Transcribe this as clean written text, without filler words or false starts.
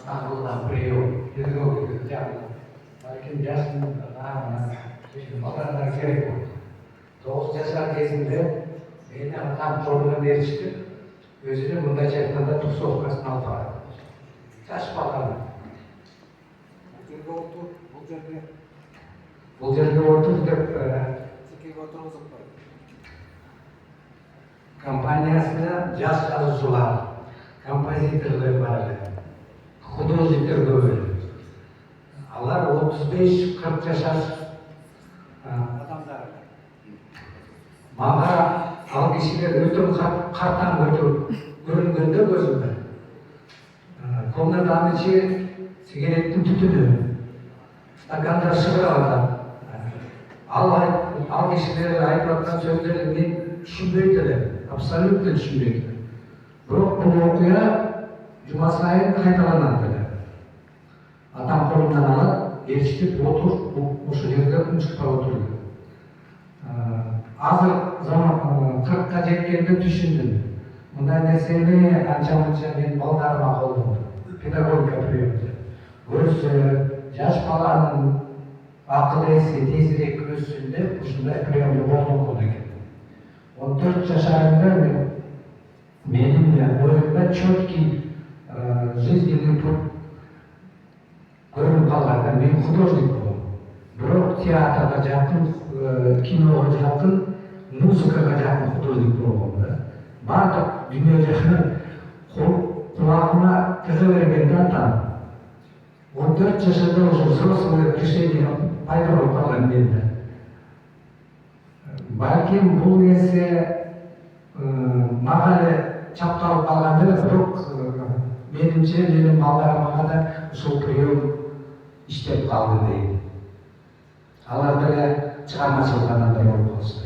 Sağlıkla priyo, pedagogik yani. Lakin yaşın daha bakanlar gerek oldu. 9 yaşlar gezinde beni tam problem erişti. Özünü bunda çevrede tuzsovkasını alıp aradı. Yaş bakanı. Bu жерге otur dep компаниясында жас жазушылар, композиторлар бар эле, художниктер көп эле. Алар 35-40 жашар адамдар. Мага ал кишилер өтө картаң көрүнгөндө көзүмө. Комнатанын ичи сигареттин түтүнү, стакандар шыгырып атат. Ал кишилер айтып аткан сөздөрдү мен түшүнбөйт элем, абсолютно түшүнбөйт элем. Бирок бул окуя жума сайын кайталанат эле. Атам колумдан алат, ээрчитип отур, ошол жерде унчукпай отур дейт. Азыр 40ка жеткенде түшүндүм. Мындай нерсени анча-мынча мен балдарыма колдум. Педагогика приемде. Көрсө, жаш баланын акыл эси тезирээк өссүн деп ушундай приемде колдонгон экен. 14 жашарымда менин оюмда четкий жизненный путь көрүнүп калган. Мен художник болом. Бирок театрга жакын, киного жакын, музыкага жакын художник болгом да. Бардык дүйнө жашын кулагыма кыга бергенде атам. 14 жашында уже взрослое решение пайда болуп калган менде. Балким бул нерсе мага эле чапталып калган эле, бирок менимче менин балдарыма да ушул прием иштеп калды дейм. Алар деле чыгармачылык адамдар болуп калышты.